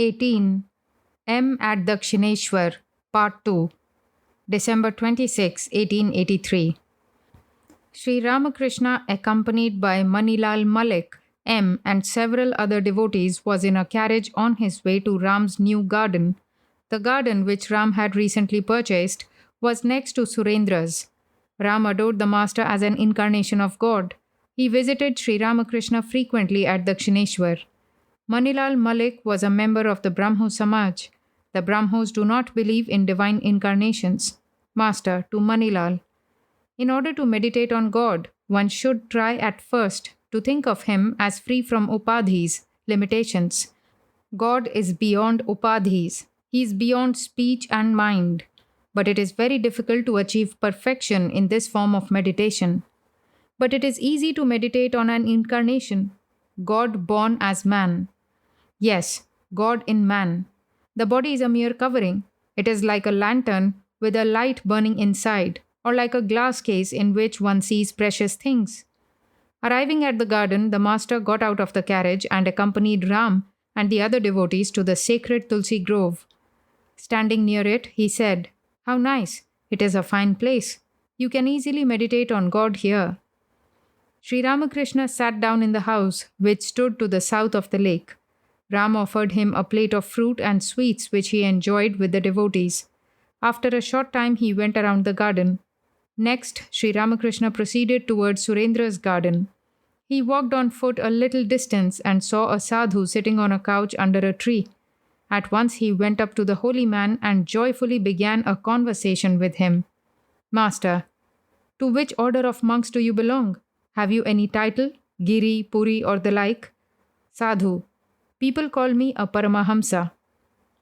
18. M. at Dakshineshwar, Part 2, December 26, 1883. Sri Ramakrishna, accompanied by Manilal Malik, M., and several other devotees, was in a carriage on his way to Ram's new garden. The garden, which Ram had recently purchased, was next to Surendra's. Ram adored the master as an incarnation of God. He visited Sri Ramakrishna frequently at Dakshineshwar. Manilal Malik was a member of the Brahmo Samaj. The Brahmos do not believe in divine incarnations. Master to Manilal. In order to meditate on God, one should try at first to think of Him as free from upadhis, limitations. God is beyond upadhis. He is beyond speech and mind. But it is very difficult to achieve perfection in this form of meditation. But it is easy to meditate on an incarnation, God born as man. Yes, God in man. The body is a mere covering. It is like a lantern with a light burning inside, or like a glass case in which one sees precious things. Arriving at the garden, the master got out of the carriage and accompanied Ram and the other devotees to the sacred Tulsi grove. Standing near it, he said, "How nice! It is a fine place. You can easily meditate on God here." Sri Ramakrishna sat down in the house, which stood to the south of the lake. Ram offered him a plate of fruit and sweets which he enjoyed with the devotees. After a short time, he went around the garden. Next, Sri Ramakrishna proceeded towards Surendra's garden. He walked on foot a little distance and saw a sadhu sitting on a couch under a tree. At once he went up to the holy man and joyfully began a conversation with him. "Master, to which order of monks do you belong? Have you any title, Giri, Puri, or the like?" Sadhu: "People call me a Paramahamsa."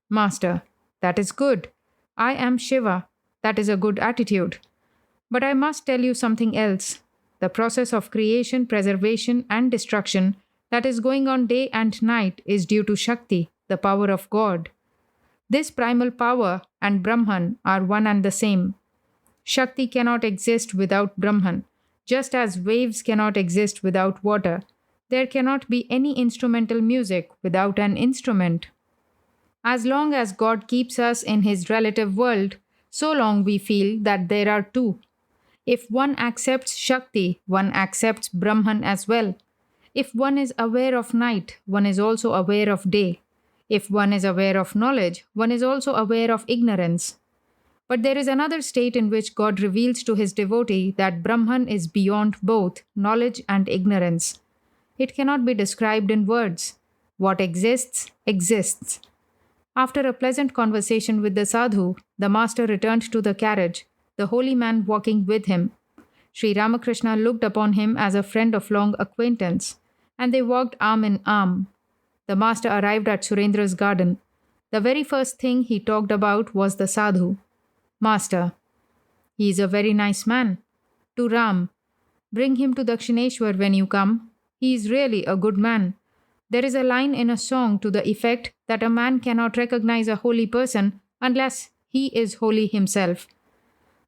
Master: "That is good. I am Shiva. That is a good attitude. But I must tell you something else. The process of creation, preservation, and destruction that is going on day and night is due to Shakti, the power of God. This primal power and Brahman are one and the same. Shakti cannot exist without Brahman, just as waves cannot exist without water. There cannot be any instrumental music without an instrument. As long as God keeps us in His relative world, so long we feel that there are two. If one accepts Shakti, one accepts Brahman as well. If one is aware of night, one is also aware of day. If one is aware of knowledge, one is also aware of ignorance. But there is another state in which God reveals to His devotee that Brahman is beyond both knowledge and ignorance. It cannot be described in words. What exists, exists." After a pleasant conversation with the sadhu, the master returned to the carriage, the holy man walking with him. Sri Ramakrishna looked upon him as a friend of long acquaintance, and they walked arm in arm. The master arrived at Surendra's garden. The very first thing he talked about was the sadhu. Master: "He is a very nice man." To Ram: "Bring him to Dakshineshwar when you come. He is really a good man. There is a line in a song to the effect that a man cannot recognize a holy person unless he is holy himself.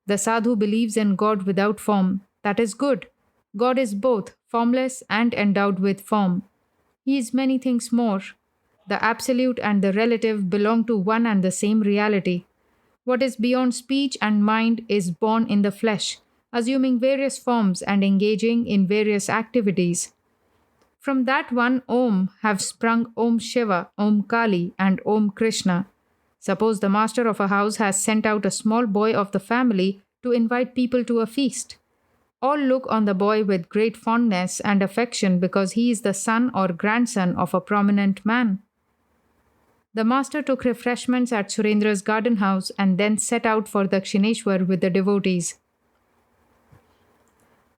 The sadhu believes in God without form. That is good. God is both formless and endowed with form. He is many things more. The absolute and the relative belong to one and the same reality. What is beyond speech and mind is born in the flesh, assuming various forms and engaging in various activities. From that one Om have sprung Om Shiva, Om Kali, and Om Krishna. Suppose the master of a house has sent out a small boy of the family to invite people to a feast. All look on the boy with great fondness and affection because he is the son or grandson of a prominent man. The master took refreshments at Surendra's garden house and then set out for Dakshineshwar with the devotees.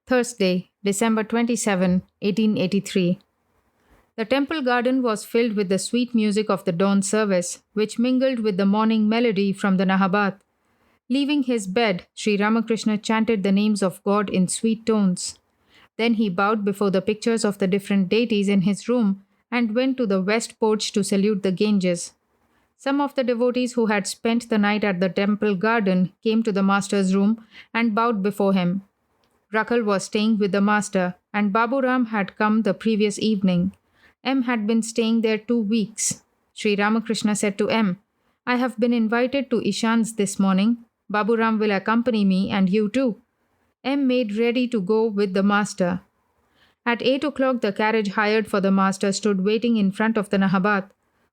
Thursday, December 27, 1883. The temple garden was filled with the sweet music of the dawn service, which mingled with the morning melody from the Nahabat. Leaving his bed, Sri Ramakrishna chanted the names of God in sweet tones. Then he bowed before the pictures of the different deities in his room and went to the west porch to salute the Ganges. Some of the devotees who had spent the night at the temple garden came to the master's room and bowed before him. Rakal was staying with the master, and Babu Ram had come the previous evening. M had been staying there 2 weeks. Sri Ramakrishna said to M, I have been invited to Ishan's this morning. Baburam will accompany me and you too. M made ready to go with the master. At 8 o'clock, the carriage hired for the master stood waiting in front of the Nahabat.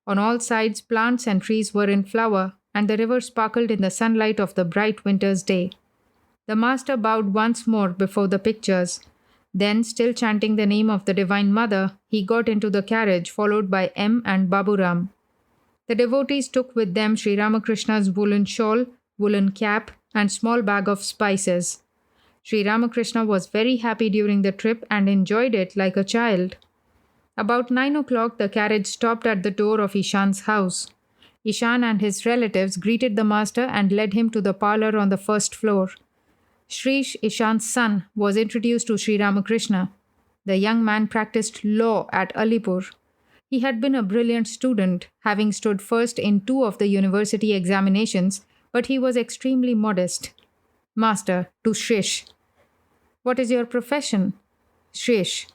On all sides, plants and trees were in flower, and the river sparkled in the sunlight of the bright winter's day. The master bowed once more before the pictures. Then, still chanting the name of the Divine Mother, he got into the carriage, followed by M and Baburam. The devotees took with them Sri Ramakrishna's woolen shawl, woolen cap, and small bag of spices. Sri Ramakrishna was very happy during the trip and enjoyed it like a child. About 9 o'clock, the carriage stopped at the door of Ishan's house. Ishan and his relatives greeted the master and led him to the parlor on the first floor. Shrish, Ishan's son, was introduced to Sri Ramakrishna. The young man practiced law at Alipur. He had been a brilliant student, having stood first in 2 of the university examinations, but he was extremely modest. Master, to Shrish. What is your profession? Shrish.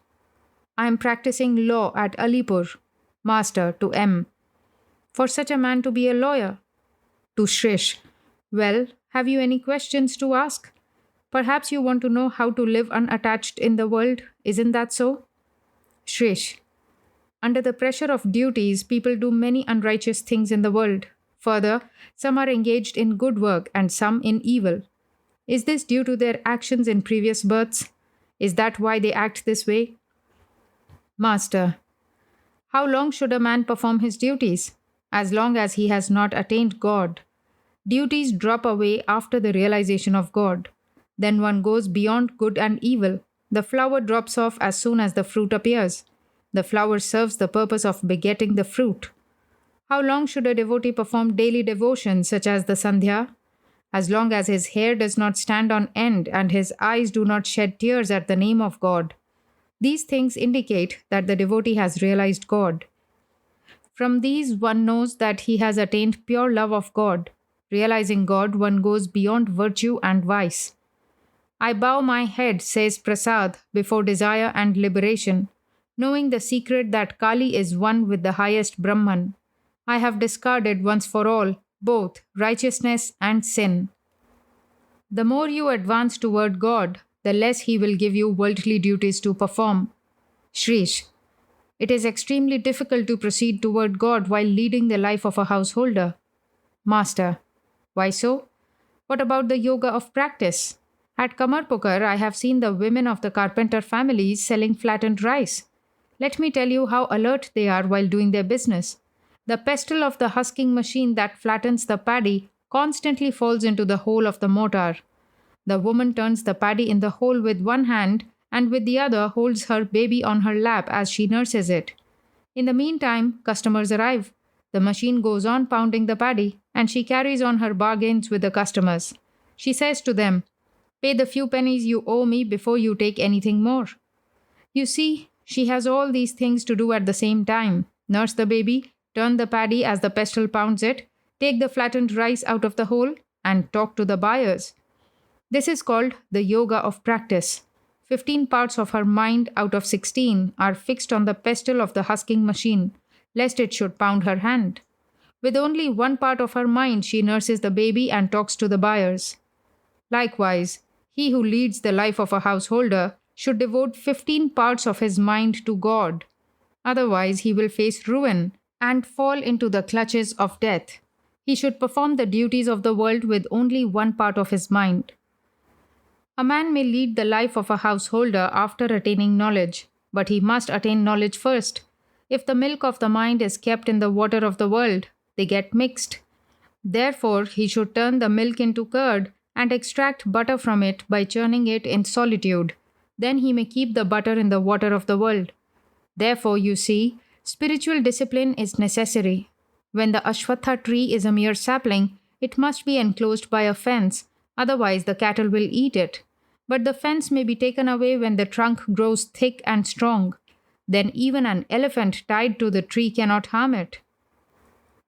I am practicing law at Alipur. Master, to M. For such a man to be a lawyer? To Shrish. Well, have you any questions to ask? Perhaps you want to know how to live unattached in the world, isn't that so? Shrish. Under the pressure of duties, people do many unrighteous things in the world. Further, some are engaged in good work and some in evil. Is this due to their actions in previous births? Is that why they act this way? Master. How long should a man perform his duties? As long as he has not attained God. Duties drop away after the realization of God. Then one goes beyond good and evil. The flower drops off as soon as the fruit appears. The flower serves the purpose of begetting the fruit. How long should a devotee perform daily devotions such as the Sandhya? As long as his hair does not stand on end and his eyes do not shed tears at the name of God. These things indicate that the devotee has realized God. From these, one knows that he has attained pure love of God. Realizing God, one goes beyond virtue and vice. I bow my head, says Prasad, before desire and liberation, knowing the secret that Kali is one with the highest Brahman. I have discarded once for all both righteousness and sin. The more you advance toward God, the less He will give you worldly duties to perform. Shrish. It is extremely difficult to proceed toward God while leading the life of a householder. Master. Why so? What about the yoga of practice? At Kamarpukar, I have seen the women of the carpenter families selling flattened rice. Let me tell you how alert they are while doing their business. The pestle of the husking machine that flattens the paddy constantly falls into the hole of the mortar. The woman turns the paddy in the hole with one hand and with the other holds her baby on her lap as she nurses it. In the meantime, customers arrive. The machine goes on pounding the paddy and she carries on her bargains with the customers. She says to them, "Pay the few pennies you owe me before you take anything more." You see, she has all these things to do at the same time. Nurse the baby, turn the paddy as the pestle pounds it, take the flattened rice out of the hole, and talk to the buyers. This is called the yoga of practice. 15 parts of her mind out of 16 are fixed on the pestle of the husking machine, lest it should pound her hand. With only one part of her mind, she nurses the baby and talks to the buyers. Likewise, he who leads the life of a householder should devote 15 parts of his mind to God. Otherwise, he will face ruin and fall into the clutches of death. He should perform the duties of the world with only one part of his mind. A man may lead the life of a householder after attaining knowledge, but he must attain knowledge first. If the milk of the mind is kept in the water of the world, they get mixed. Therefore, he should turn the milk into curd and extract butter from it by churning it in solitude. Then he may keep the butter in the water of the world. Therefore, you see, spiritual discipline is necessary. When the Ashwatha tree is a mere sapling, it must be enclosed by a fence, otherwise the cattle will eat it. But the fence may be taken away when the trunk grows thick and strong. Then even an elephant tied to the tree cannot harm it.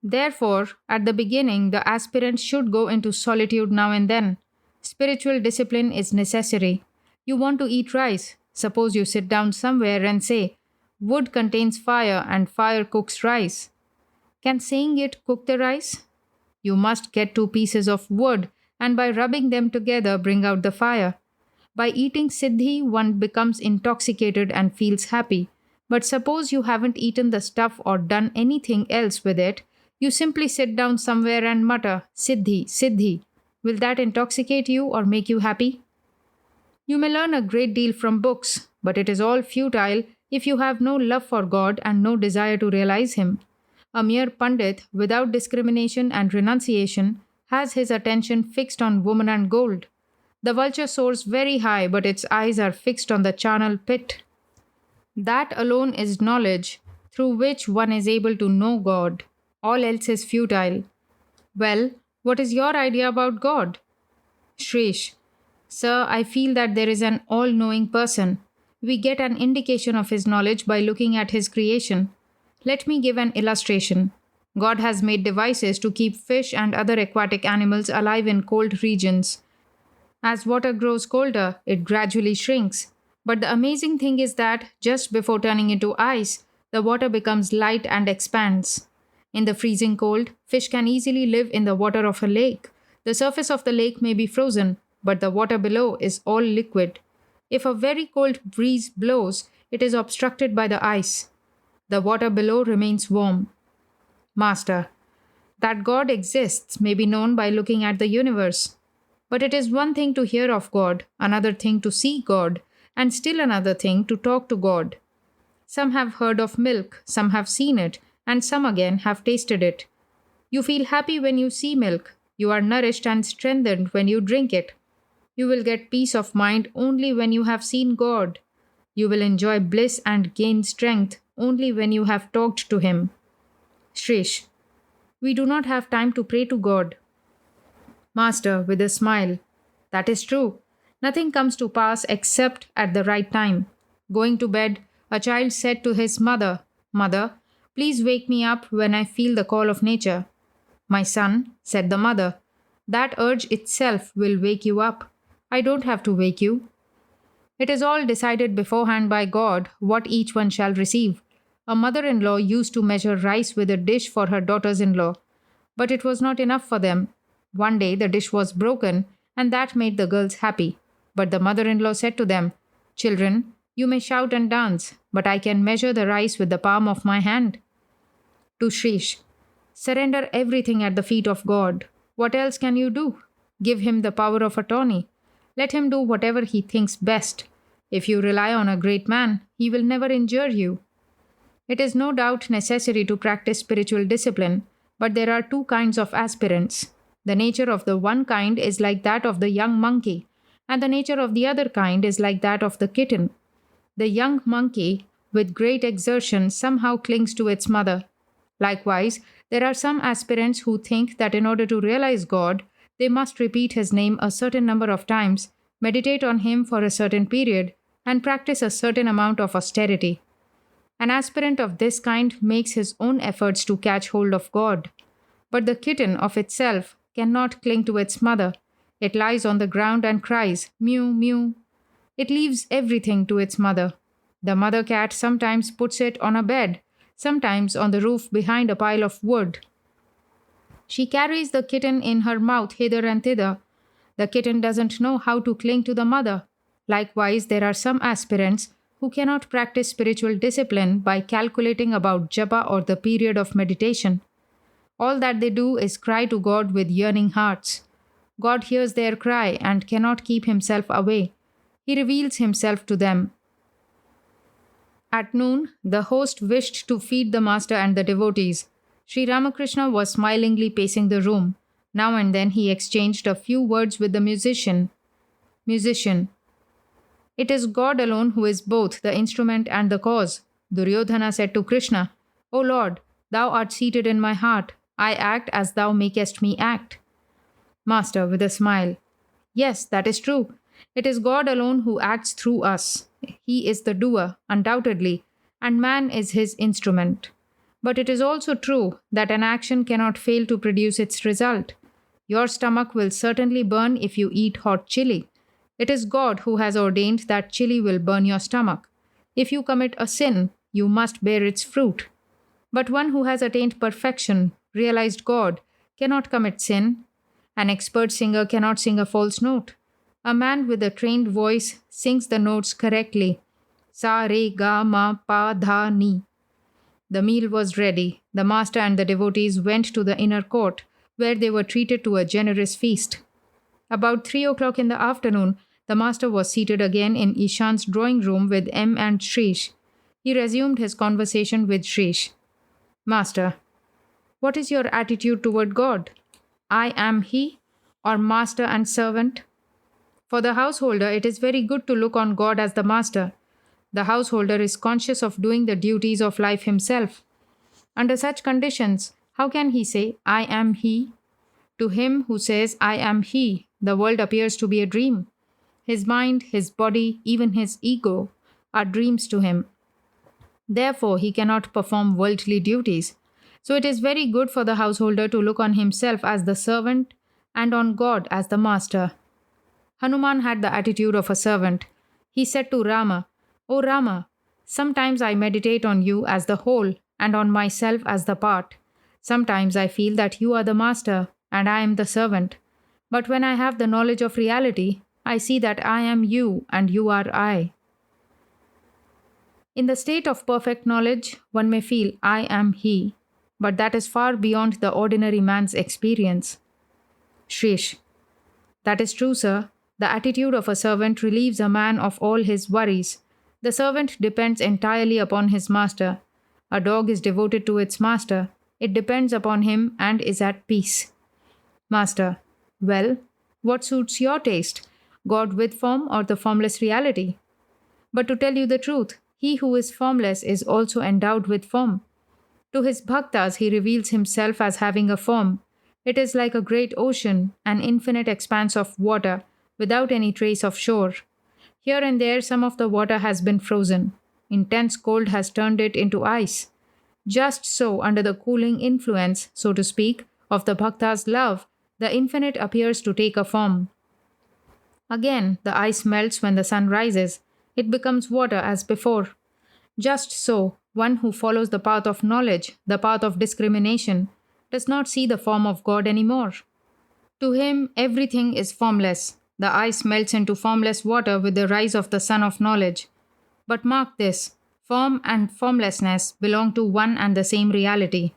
Therefore, at the beginning, the aspirant should go into solitude now and then. Spiritual discipline is necessary. You want to eat rice. Suppose you sit down somewhere and say, "Wood contains fire and fire cooks rice." Can saying it cook the rice? You must get 2 pieces of wood and by rubbing them together bring out the fire. By eating siddhi, one becomes intoxicated and feels happy. But suppose you haven't eaten the stuff or done anything else with it, you simply sit down somewhere and mutter, Siddhi, Siddhi. Will that intoxicate you or make you happy? You may learn a great deal from books, but it is all futile if you have no love for God and no desire to realize Him. A mere Pandit, without discrimination and renunciation, has his attention fixed on woman and gold. The vulture soars very high, but its eyes are fixed on the charnel pit. That alone is knowledge, through which one is able to know God. All else is futile. Well, what is your idea about God? Shreesh, sir, I feel that there is an all knowing person. We get an indication of his knowledge by looking at his creation. Let me give an illustration. God has made devices to keep fish and other aquatic animals alive in cold regions. As water grows colder, it gradually shrinks. But the amazing thing is that just before turning into ice, the water becomes light and expands. In the freezing cold, fish can easily live in the water of a lake. The surface of the lake may be frozen, but the water below is all liquid. If a very cold breeze blows, it is obstructed by the ice. The water below remains warm. Master, that God exists may be known by looking at the universe. But it is one thing to hear of God, another thing to see God, and still another thing to talk to God. Some have heard of milk, some have seen it, and some again have tasted it. You feel happy when you see milk. You are nourished and strengthened when you drink it. You will get peace of mind only when you have seen God. You will enjoy bliss and gain strength only when you have talked to Him. Shreesh, we do not have time to pray to God. Master, with a smile, that is true. Nothing comes to pass except at the right time. Going to bed, a child said to his mother, Mother, please wake me up when I feel the call of nature. My son, said the mother, that urge itself will wake you up. I don't have to wake you. It is all decided beforehand by God what each one shall receive. A mother-in-law used to measure rice with a dish for her daughters-in-law, but it was not enough for them. One day the dish was broken, and that made the girls happy. But the mother-in-law said to them, Children, you may shout and dance, but I can measure the rice with the palm of my hand. To Shreesh, surrender everything at the feet of God. What else can you do? Give Him the power of attorney. Let Him do whatever He thinks best. If you rely on a great man, He will never injure you. It is no doubt necessary to practice spiritual discipline, but there are two kinds of aspirants. The nature of the one kind is like that of the young monkey, and the nature of the other kind is like that of the kitten. The young monkey, with great exertion, somehow clings to its mother. Likewise, there are some aspirants who think that in order to realize God, they must repeat His name a certain number of times, meditate on Him for a certain period, and practice a certain amount of austerity. An aspirant of this kind makes his own efforts to catch hold of God. But the kitten of itself cannot cling to its mother. It lies on the ground and cries, mew, mew. It leaves everything to its mother. The mother cat sometimes puts it on a bed, sometimes on the roof behind a pile of wood. She carries the kitten in her mouth hither and thither. The kitten doesn't know how to cling to the mother. Likewise, there are some aspirants who cannot practice spiritual discipline by calculating about japa or the period of meditation. All that they do is cry to God with yearning hearts. God hears their cry and cannot keep Himself away. He reveals Himself to them. At noon, the host wished to feed the master and the devotees. Sri Ramakrishna was smilingly pacing the room. Now and then he exchanged a few words with the musician. Musician, it is God alone who is both the instrument and the cause. Duryodhana said to Krishna, O Lord, Thou art seated in my heart. I act as Thou makest me act. Master, with a smile, yes, that is true. It is God alone who acts through us. He is the doer, undoubtedly, and man is His instrument. But it is also true that an action cannot fail to produce its result. Your stomach will certainly burn if you eat hot chili. It is God who has ordained that chili will burn your stomach. If you commit a sin, you must bear its fruit. But one who has attained perfection, realized God, cannot commit sin. An expert singer cannot sing a false note. A man with a trained voice sings the notes correctly. Sa, re, ga, ma, pa, dha, ni. The meal was ready. The master and the devotees went to the inner court, where they were treated to a generous feast. About 3 o'clock in the afternoon, the master was seated again in Ishan's drawing room with M and Shrish. He resumed his conversation with Shrish. Master, what is your attitude toward God? I am He, or master and servant? For the householder, it is very good to look on God as the master. The householder is conscious of doing the duties of life himself. Under such conditions, how can he say, I am He? To him who says, I am He, the world appears to be a dream. His mind, his body, even his ego are dreams to him. Therefore, he cannot perform worldly duties. So it is very good for the householder to look on himself as the servant and on God as the master. Hanuman had the attitude of a servant. He said to Rama, O Rama, sometimes I meditate on you as the whole and on myself as the part. Sometimes I feel that you are the master and I am the servant. But when I have the knowledge of reality, I see that I am you and you are I. In the state of perfect knowledge, one may feel I am He, but that is far beyond the ordinary man's experience. Shrish, that is true, sir. The attitude of a servant relieves a man of all his worries. The servant depends entirely upon his master. A dog is devoted to its master. It depends upon him and is at peace. Master, well, what suits your taste? God with form or the formless reality? But to tell you the truth, he who is formless is also endowed with form. To his bhaktas, he reveals himself as having a form. It is like a great ocean, an infinite expanse of water, without any trace of shore. Here and there, some of the water has been frozen. Intense cold has turned it into ice. Just so, under the cooling influence, so to speak, of the bhakta's love, the infinite appears to take a form. Again, the ice melts when the sun rises. It becomes water as before. Just so, one who follows the path of knowledge, the path of discrimination, does not see the form of God anymore. To him, everything is formless. The ice melts into formless water with the rise of the sun of knowledge. But mark this, form and formlessness belong to one and the same reality.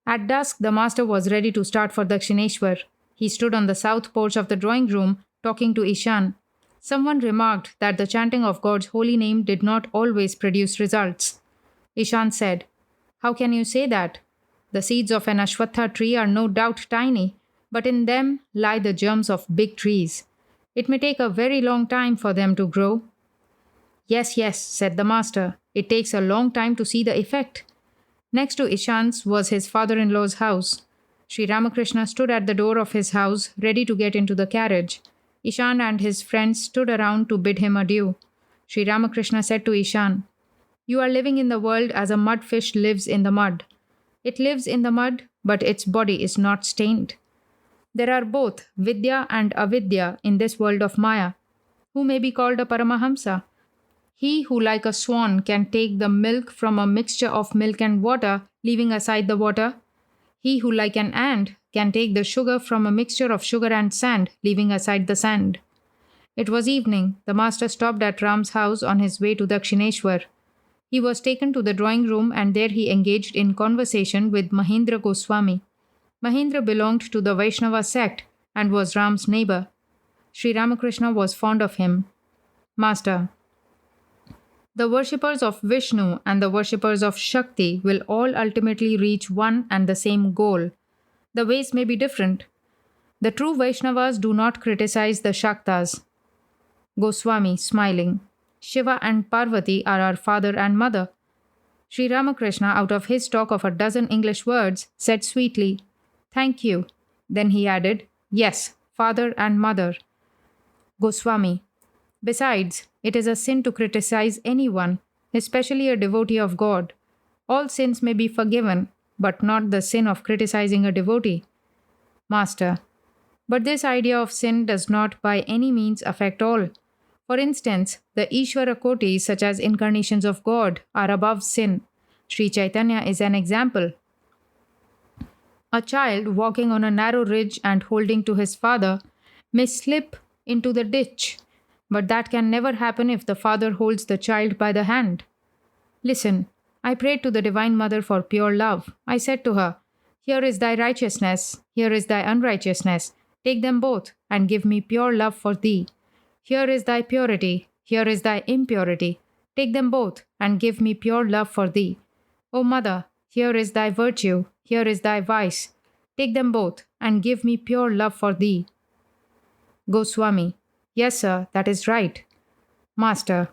At dusk, the master was ready to start for Dakshineshwar. He stood on the south porch of the drawing room, talking to Ishan. Someone remarked that the chanting of God's holy name did not always produce results. Ishan said, How can you say that? The seeds of an Ashwatha tree are no doubt tiny, but in them lie the germs of big trees. It may take a very long time for them to grow. Yes, said the master. It takes a long time to see the effect. Next to Ishan's was his father-in-law's house. Sri Ramakrishna stood at the door of his house, ready to get into the carriage. Ishan and his friends stood around to bid him adieu. Sri Ramakrishna said to Ishan, You are living in the world as a mudfish lives in the mud. It lives in the mud, but its body is not stained. There are both Vidya and Avidya in this world of Maya. Who may be called a Paramahamsa? He who like a swan can take the milk from a mixture of milk and water, leaving aside the water. He who like an ant can take the sugar from a mixture of sugar and sand, leaving aside the sand. It was evening. The master stopped at Ram's house on his way to Dakshineshwar. He was taken to the drawing room and there he engaged in conversation with Mahendra Goswami. Mahendra belonged to the Vaishnava sect and was Ram's neighbor. Sri Ramakrishna was fond of him. Master, the worshippers of Vishnu and the worshippers of Shakti will all ultimately reach one and the same goal. The ways may be different. The true Vaishnavas do not criticize the Shaktas. Goswami, smiling. Shiva and Parvati are our father and mother. Sri Ramakrishna, out of his stock of a dozen English words, said sweetly, Thank you. Then he added, Yes, father and mother. Goswami, besides, it is a sin to criticize anyone, especially a devotee of God. All sins may be forgiven, but not the sin of criticizing a devotee. Master, but this idea of sin does not by any means affect all. For instance, the Ishvara Kotis, such as incarnations of God, are above sin. Sri Chaitanya is an example. A child walking on a narrow ridge and holding to his father may slip into the ditch, but that can never happen if the father holds the child by the hand. Listen, I prayed to the Divine Mother for pure love. I said to her, here is thy righteousness, here is thy unrighteousness. Take them both and give me pure love for thee. Here is thy purity, here is thy impurity. Take them both and give me pure love for thee. O Mother, here is thy virtue, here is thy vice. Take them both and give me pure love for thee. Goswami, yes, sir, that is right. Master,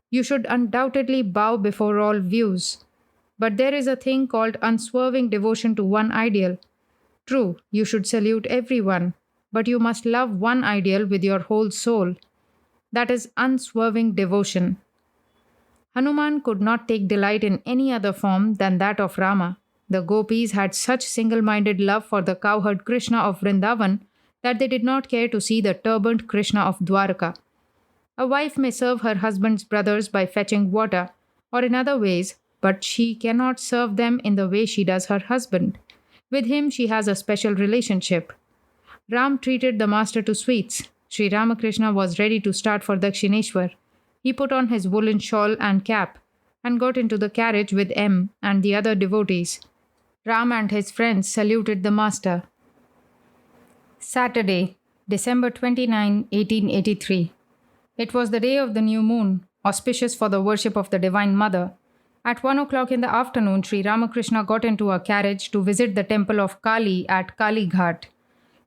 you should undoubtedly bow before all views. But there is a thing called unswerving devotion to one ideal. True, you should salute everyone, but you must love one ideal with your whole soul. That is unswerving devotion. Hanuman could not take delight in any other form than that of Rama. The gopis had such single-minded love for the cowherd Krishna of Vrindavan that they did not care to see the turbaned Krishna of Dwarka. A wife may serve her husband's brothers by fetching water, or in other ways, but she cannot serve them in the way she does her husband. With him she has a special relationship. Ram treated the master to sweets. Sri Ramakrishna was ready to start for Dakshineshwar. He put on his woolen shawl and cap, and got into the carriage with M and the other devotees. Ram and his friends saluted the master. Saturday, December 29, 1883. It was the day of the new moon, auspicious for the worship of the Divine Mother. At 1 o'clock in the afternoon, Sri Ramakrishna got into a carriage to visit the temple of Kali at Kali Ghat.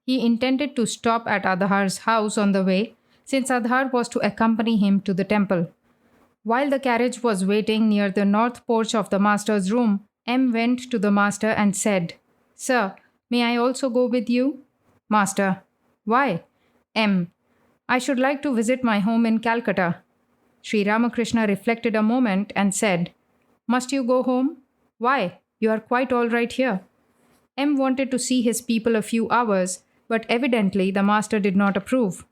He intended to stop at Adhar's house on the way, since Adhar was to accompany him to the temple. While the carriage was waiting near the north porch of the master's room, M went to the master and said, Sir, may I also go with you? Master, why? M, I should like to visit my home in Calcutta. Sri Ramakrishna reflected a moment and said, Must you go home? Why? You are quite all right here. M wanted to see his people a few hours, but evidently the master did not approve.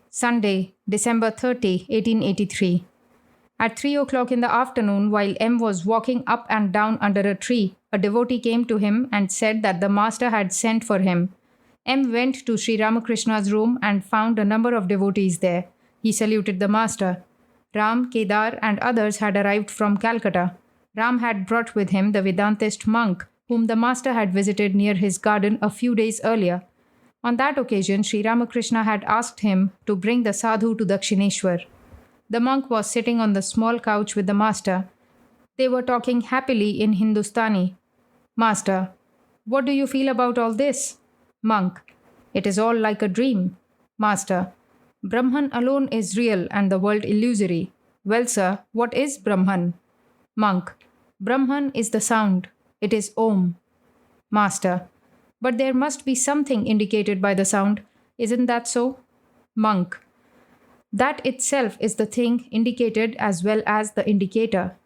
Sunday, December 30, 1883. At 3 o'clock in the afternoon, while M was walking up and down under a tree, a devotee came to him and said that the master had sent for him. M went to Sri Ramakrishna's room and found a number of devotees there. He saluted the master. Ram, Kedar, and others had arrived from Calcutta. Ram had brought with him the Vedantist monk, whom the master had visited near his garden a few days earlier. On that occasion, Sri Ramakrishna had asked him to bring the sadhu to Dakshineshwar. The monk was sitting on the small couch with the master. They were talking happily in Hindustani. Master, what do you feel about all this? Monk, it is all like a dream. Master, Brahman alone is real and the world illusory. Well, sir, what is Brahman? Monk, Brahman is the sound. It is Om. Master, but there must be something indicated by the sound. Isn't that so? Monk, that itself is the thing indicated as well as the indicator.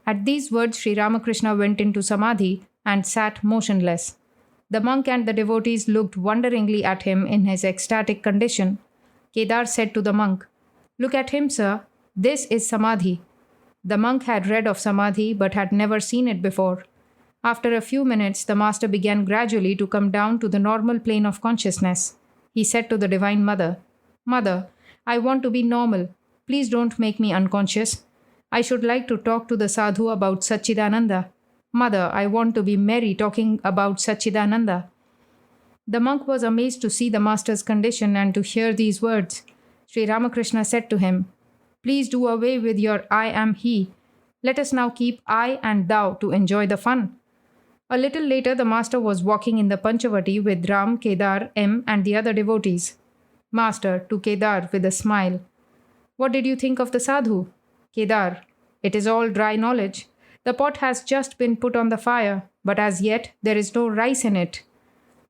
At these words, Sri Ramakrishna went into samadhi and sat motionless. The monk and the devotees looked wonderingly at him in his ecstatic condition. Kedar said to the monk, Look at him, sir. This is samadhi. The monk had read of samadhi but had never seen it before. After a few minutes, the master began gradually to come down to the normal plane of consciousness. He said to the Divine Mother, Mother, I want to be normal. Please don't make me unconscious. I should like to talk to the sadhu about Satchidananda. Mother, I want to be merry talking about Satchidananda. The monk was amazed to see the master's condition and to hear these words. Sri Ramakrishna said to him, Please do away with your I am he. Let us now keep I and thou to enjoy the fun. A little later, the master was walking in the Panchavati with Ram, Kedar, M and the other devotees. Master, to Kedar with a smile, What did you think of the sadhu? Kedar, it is all dry knowledge. The pot has just been put on the fire, but as yet there is no rice in it.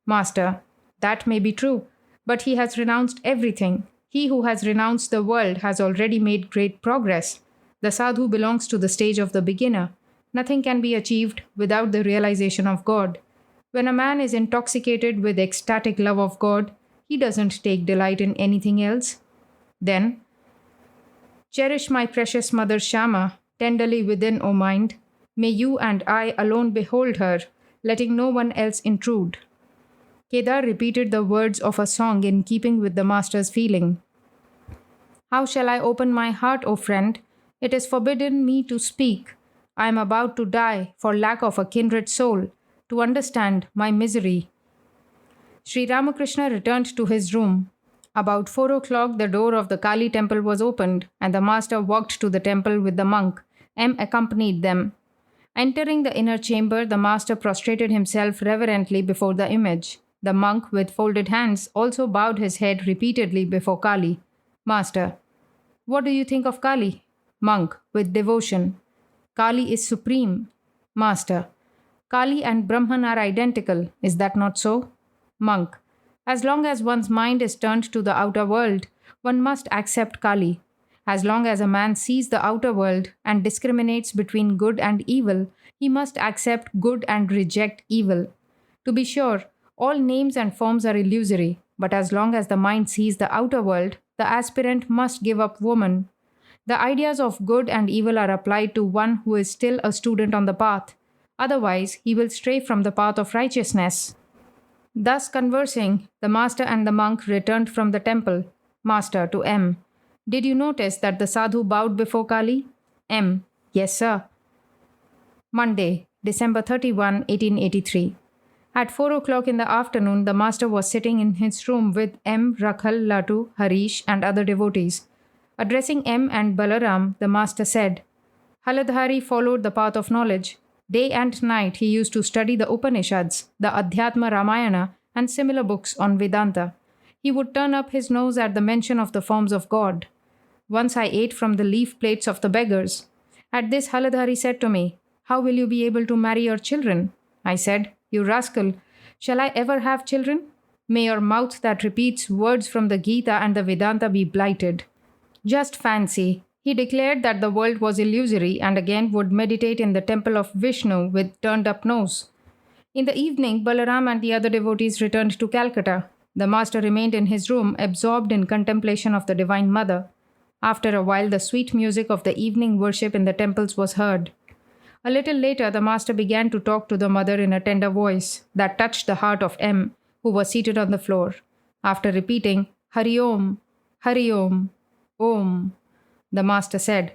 Master, that may be true, but he has renounced everything. He who has renounced the world has already made great progress. The sadhu belongs to the stage of the beginner. Nothing can be achieved without the realization of God. When a man is intoxicated with ecstatic love of God, he doesn't take delight in anything else. Then, cherish my precious mother Shama, tenderly within, O mind. May you and I alone behold her, letting no one else intrude. Kedar repeated the words of a song in keeping with the master's feeling. How shall I open my heart, O friend? It is forbidden me to speak. I am about to die for lack of a kindred soul to understand my misery. Sri Ramakrishna returned to his room. About 4 o'clock, the door of the Kali temple was opened, and the master walked to the temple with the monk. M accompanied them. Entering the inner chamber, the master prostrated himself reverently before the image. The monk, with folded hands, also bowed his head repeatedly before Kali. Master, what do you think of Kali? Monk, with devotion. Kali is supreme. Master, Kali and Brahman are identical. Is that not so? Monk, as long as one's mind is turned to the outer world, one must accept Kali. As long as a man sees the outer world and discriminates between good and evil, he must accept good and reject evil. To be sure, all names and forms are illusory, but as long as the mind sees the outer world, the aspirant must give up woman. The ideas of good and evil are applied to one who is still a student on the path. Otherwise, he will stray from the path of righteousness. Thus conversing, the master and the monk returned from the temple. Master to M. Did you notice that the sadhu bowed before Kali? M. Yes, sir. Monday, December 31, 1883. At 4 o'clock in the afternoon, the master was sitting in his room with M, Rakhal, Latu, Harish, and other devotees. Addressing M and Balaram, the master said, Haladhari followed the path of knowledge. Day and night he used to study the Upanishads, the Adhyatma Ramayana, and similar books on Vedanta. He would turn up his nose at the mention of the forms of God. Once I ate from the leaf plates of the beggars. At this, Haladhari said to me, How will you be able to marry your children? I said, You rascal, shall I ever have children? May your mouth that repeats words from the Gita and the Vedanta be blighted. Just fancy. He declared that the world was illusory and again would meditate in the temple of Vishnu with turned up nose. In the evening, Balaram and the other devotees returned to Calcutta. The master remained in his room, absorbed in contemplation of the Divine Mother. After a while, the sweet music of the evening worship in the temples was heard. A little later, the master began to talk to the mother in a tender voice that touched the heart of M, who was seated on the floor. After repeating, Hari Om, Hari Om, Om, the master said,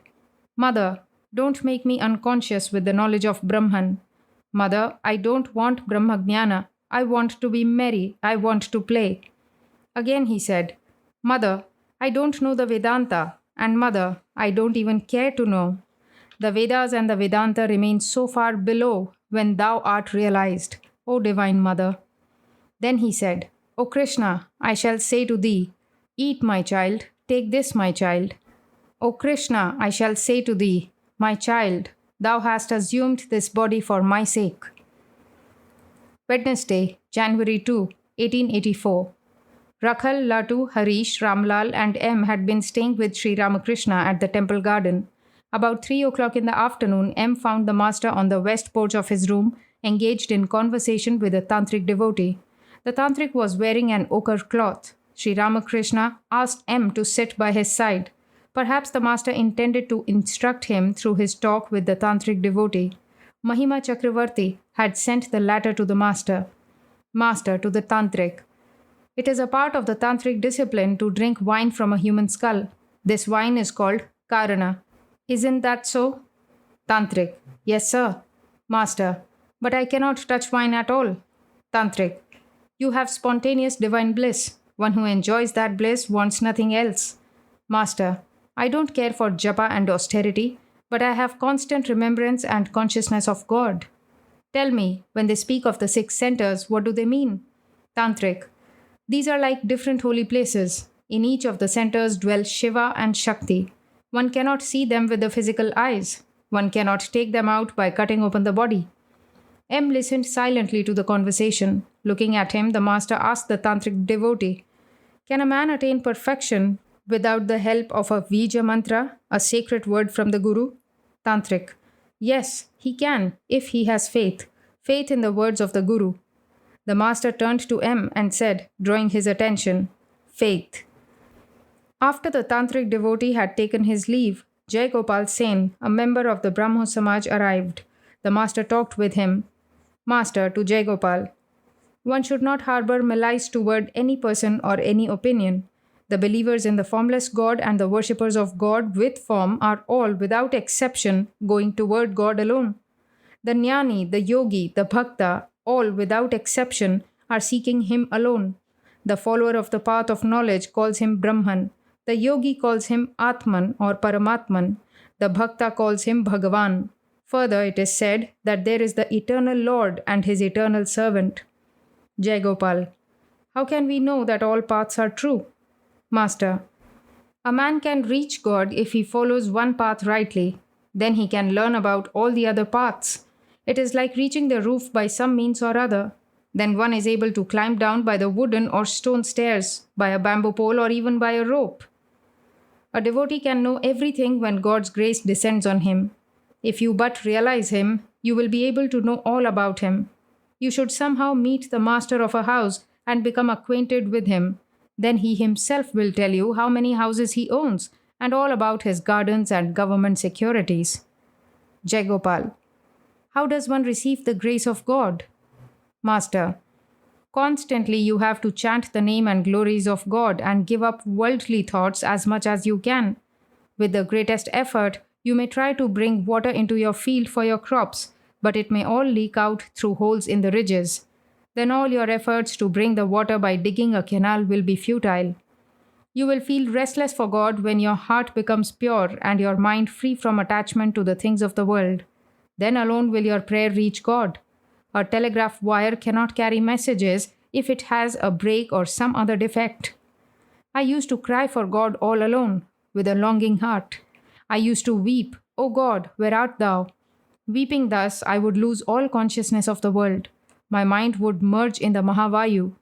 Mother, don't make me unconscious with the knowledge of Brahman. Mother, I don't want Brahmagnana. I want to be merry. I want to play. Again he said, Mother, I don't know the Vedanta. And Mother, I don't even care to know. The Vedas and the Vedanta remain so far below when thou art realized, O Divine Mother. Then he said, O Krishna, I shall say to thee, Eat, my child, take this, my child. O Krishna, I shall say to thee, My child, thou hast assumed this body for my sake. Wednesday, January 2, 1884. Rakhal, Latu, Harish, Ramlal, and M had been staying with Sri Ramakrishna at the temple garden. About 3 o'clock in the afternoon, M found the master on the west porch of his room, engaged in conversation with a tantric devotee. The tantric was wearing an ochre cloth. Sri Ramakrishna asked M to sit by his side. Perhaps the master intended to instruct him through his talk with the tantric devotee. Mahima Chakravarti had sent the latter to the master. Master to the tantric. It is a part of the tantric discipline to drink wine from a human skull. This wine is called Karana. Isn't that so? Tantric. Yes, sir. Master. But I cannot touch wine at all. Tantric. You have spontaneous divine bliss. One who enjoys that bliss wants nothing else. Master. I don't care for japa and austerity, but I have constant remembrance and consciousness of God. Tell me, when they speak of the 6 centers, what do they mean? Tantric. These are like different holy places. In each of the centers dwell Shiva and Shakti. One cannot see them with the physical eyes. One cannot take them out by cutting open the body. M listened silently to the conversation. Looking at him, the master asked the tantric devotee, Can a man attain perfection without the help of a Vija mantra, a sacred word from the Guru? Tantric. Yes, he can, if he has faith. Faith in the words of the Guru. The master turned to M and said, drawing his attention, Faith. After the tantric devotee had taken his leave, Jai Gopal Sen, a member of the Brahmo Samaj, arrived. The master talked with him. Master to Jai Gopal. One should not harbor malice toward any person or any opinion. The believers in the formless God and the worshippers of God with form are all, without exception, going toward God alone. The jnani, the yogi, the bhakta, all without exception, are seeking Him alone. The follower of the path of knowledge calls Him Brahman. The yogi calls Him Atman or Paramatman. The bhakta calls Him Bhagavan. Further, it is said that there is the eternal Lord and His eternal servant. Jai Gopal. How can we know that all paths are true? Master. A man can reach God if he follows one path rightly. Then he can learn about all the other paths. It is like reaching the roof by some means or other. Then one is able to climb down by the wooden or stone stairs, by a bamboo pole, or even by a rope. A devotee can know everything when God's grace descends on him. If you but realize Him, you will be able to know all about Him. You should somehow meet the master of a house and become acquainted with him. Then he himself will tell you how many houses he owns and all about his gardens and government securities. Jai Gopal. How does one receive the grace of God? Master. Constantly you have to chant the name and glories of God and give up worldly thoughts as much as you can. With the greatest effort, you may try to bring water into your field for your crops, but it may all leak out through holes in the ridges. Then all your efforts to bring the water by digging a canal will be futile. You will feel restless for God when your heart becomes pure and your mind free from attachment to the things of the world. Then alone will your prayer reach God. A telegraph wire cannot carry messages if it has a break or some other defect. I used to cry for God all alone, with a longing heart. I used to weep, O God, where art thou? Weeping thus, I would lose all consciousness of the world. My mind would merge in the Mahavayu.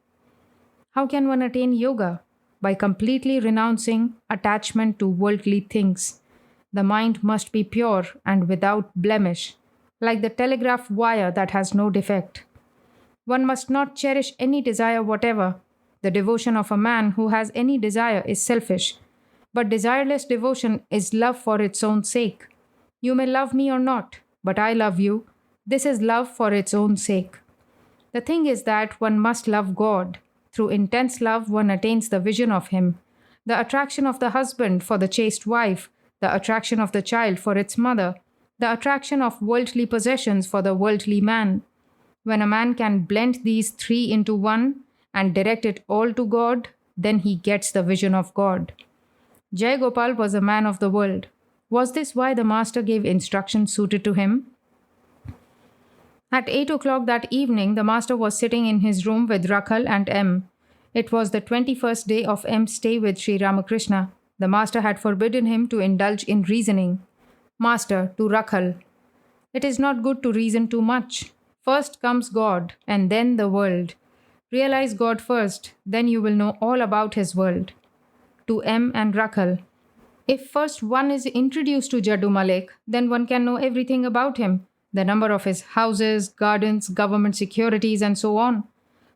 How can one attain yoga? By completely renouncing attachment to worldly things. The mind must be pure and without blemish, like the telegraph wire that has no defect. One must not cherish any desire whatever. The devotion of a man who has any desire is selfish. But desireless devotion is love for its own sake. You may love me or not, but I love you. This is love for its own sake. The thing is that one must love God. Through intense love, one attains the vision of Him. The attraction of the husband for the chaste wife, the attraction of the child for its mother, the attraction of worldly possessions for the worldly man. When a man can blend these three into one and direct it all to God, then he gets the vision of God. Jai Gopal was a man of the world. Was this why the master gave instructions suited to him? At 8 o'clock that evening, the master was sitting in his room with Rakhal and M. It was the 21st day of M's stay with Sri Ramakrishna. The master had forbidden him to indulge in reasoning. Master to Rakhal. It is not good to reason too much. First comes God and then the world. Realize God first, then you will know all about His world. To M and Rakhal. If first one is introduced to Jaddu Malik, then one can know everything about him, the number of his houses, gardens, government securities, and so on.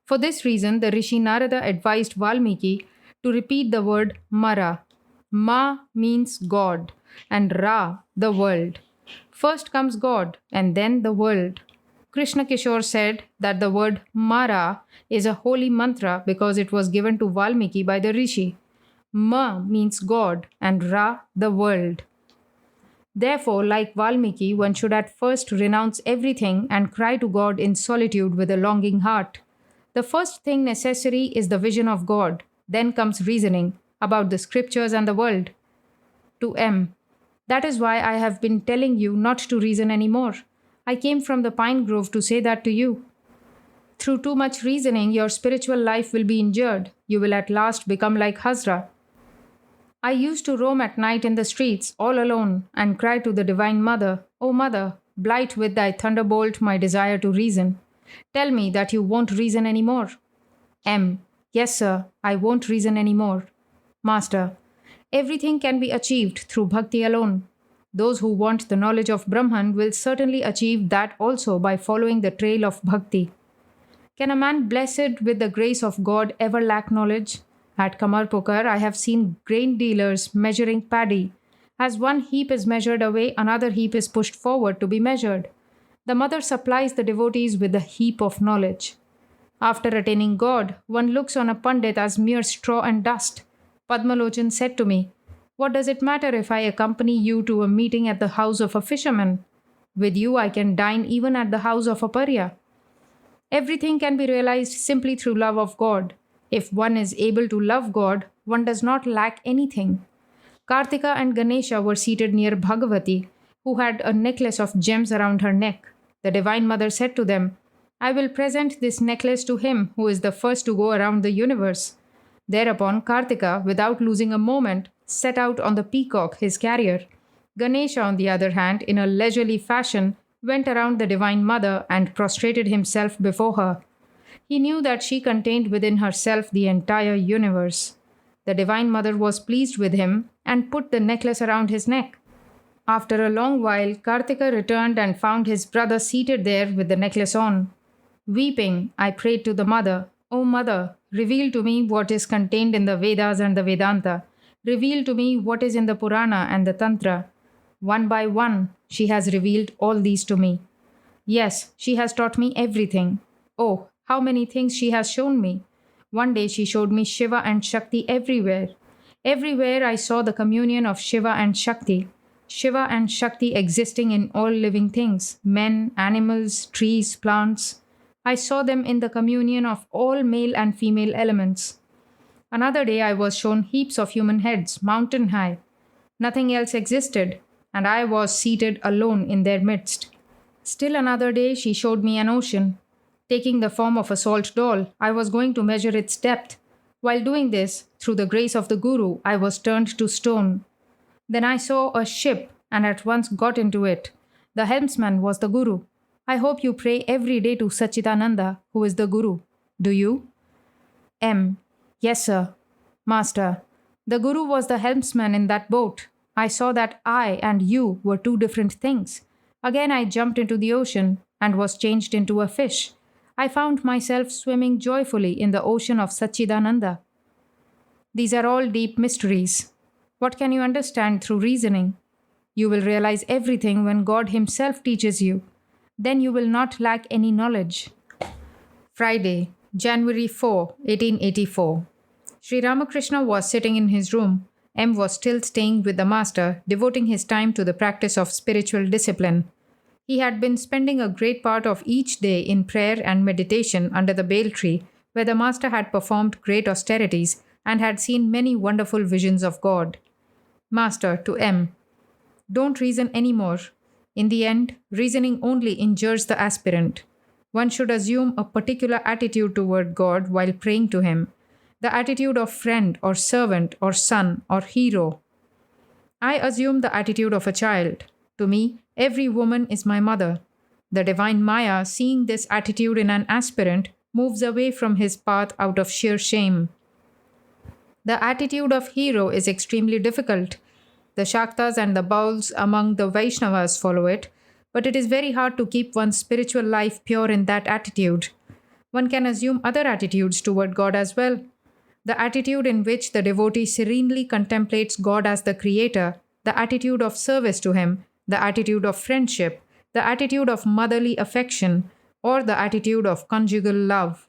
For this reason, the Rishi Narada advised Valmiki to repeat the word Mara. Ma means God, and Ra, the world. First comes God, and then the world. Krishna Kishore said that the word Mara is a holy mantra because it was given to Valmiki by the Rishi. Ma means God and Ra the world. Therefore, like Valmiki, one should at first renounce everything and cry to God in solitude with a longing heart. The first thing necessary is the vision of God. Then comes reasoning about the scriptures and the world. To M. That is why I have been telling you not to reason anymore. I came from the pine grove to say that to you. Through too much reasoning, your spiritual life will be injured. You will at last become like Hazra. I used to roam at night in the streets, all alone, and cry to the Divine Mother, O Mother, blight with thy thunderbolt my desire to reason. Tell me that you won't reason any more. M. Yes, sir, I won't reason any more. Master. Everything can be achieved through bhakti alone. Those who want the knowledge of Brahman will certainly achieve that also by following the trail of bhakti. Can a man blessed with the grace of God ever lack knowledge? At Kamarpokar, I have seen grain dealers measuring paddy. As one heap is measured away, another heap is pushed forward to be measured. The mother supplies the devotees with a heap of knowledge. After attaining God, one looks on a pandit as mere straw and dust. Padmalochan said to me, "What does it matter if I accompany you to a meeting at the house of a fisherman? With you, I can dine even at the house of a pariah." Everything can be realized simply through love of God. If one is able to love God, one does not lack anything. Kartika and Ganesha were seated near Bhagavati, who had a necklace of gems around her neck. The Divine Mother said to them, "I will present this necklace to him who is the first to go around the universe." Thereupon, Kartika, without losing a moment, set out on the peacock, his carrier. Ganesha, on the other hand, in a leisurely fashion, went around the Divine Mother and prostrated himself before her. He knew that she contained within herself the entire universe. The Divine Mother was pleased with him and put the necklace around his neck. After a long while, Kartika returned and found his brother seated there with the necklace on. Weeping, I prayed to the mother, "O mother, reveal to me what is contained in the Vedas and the Vedanta. Reveal to me what is in the Purana and the Tantra." One by one, she has revealed all these to me. Yes, she has taught me everything. Oh, how many things she has shown me. One day she showed me Shiva and Shakti everywhere. Everywhere I saw the communion of Shiva and Shakti. Shiva and Shakti existing in all living things, men, animals, trees, plants. I saw them in the communion of all male and female elements. Another day I was shown heaps of human heads, mountain high. Nothing else existed, and I was seated alone in their midst. Still another day she showed me an ocean. Taking the form of a salt doll, I was going to measure its depth. While doing this, through the grace of the Guru, I was turned to stone. Then I saw a ship and at once got into it. The helmsman was the Guru. I hope you pray every day to Sachidananda, who is the Guru. Do you? M. Yes, sir. Master, the Guru was the helmsman in that boat. I saw that I and you were two different things. Again I jumped into the ocean and was changed into a fish. I found myself swimming joyfully in the ocean of Sachidananda. These are all deep mysteries. What can you understand through reasoning? You will realize everything when God Himself teaches you. Then you will not lack any knowledge. Friday, January 4, 1884. Sri Ramakrishna was sitting in his room. M was still staying with the master, devoting his time to the practice of spiritual discipline. He had been spending a great part of each day in prayer and meditation under the bale tree, where the master had performed great austerities and had seen many wonderful visions of God. Master to M. Don't reason any more. In the end, reasoning only injures the aspirant. One should assume a particular attitude toward God while praying to Him. The attitude of friend or servant or son or hero. I assume the attitude of a child. To me, every woman is my mother. The divine Maya, seeing this attitude in an aspirant, moves away from his path out of sheer shame. The attitude of hero is extremely difficult. The Shaktas and the Bauls among the Vaishnavas follow it, but it is very hard to keep one's spiritual life pure in that attitude. One can assume other attitudes toward God as well. The attitude in which the devotee serenely contemplates God as the Creator, the attitude of service to Him, the attitude of friendship, the attitude of motherly affection, or the attitude of conjugal love.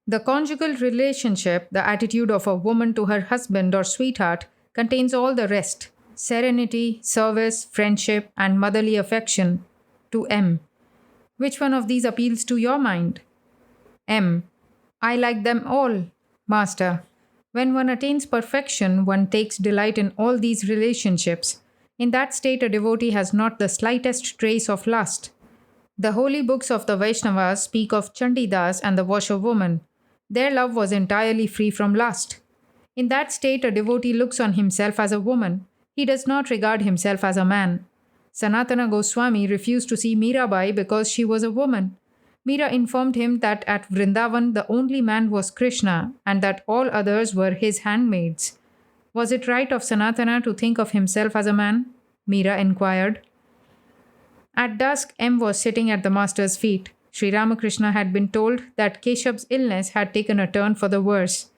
The conjugal relationship, the attitude of a woman to her husband or sweetheart, contains all the rest: serenity, service, friendship, and motherly affection. To M. Which one of these appeals to your mind? M. I like them all. Master, when one attains perfection, one takes delight in all these relationships. In that state, a devotee has not the slightest trace of lust. The holy books of the Vaishnavas speak of Chandidas and the washerwoman. Their love was entirely free from lust. In that state, a devotee looks on himself as a woman. He does not regard himself as a man. Sanatana Goswami refused to see Mirabai because she was a woman. Mira informed him that at Vrindavan the only man was Krishna and that all others were his handmaids. Was it right of Sanatana to think of himself as a man? Mira inquired. At dusk, M was sitting at the master's feet. Sri Ramakrishna had been told that Keshab's illness had taken a turn for the worse.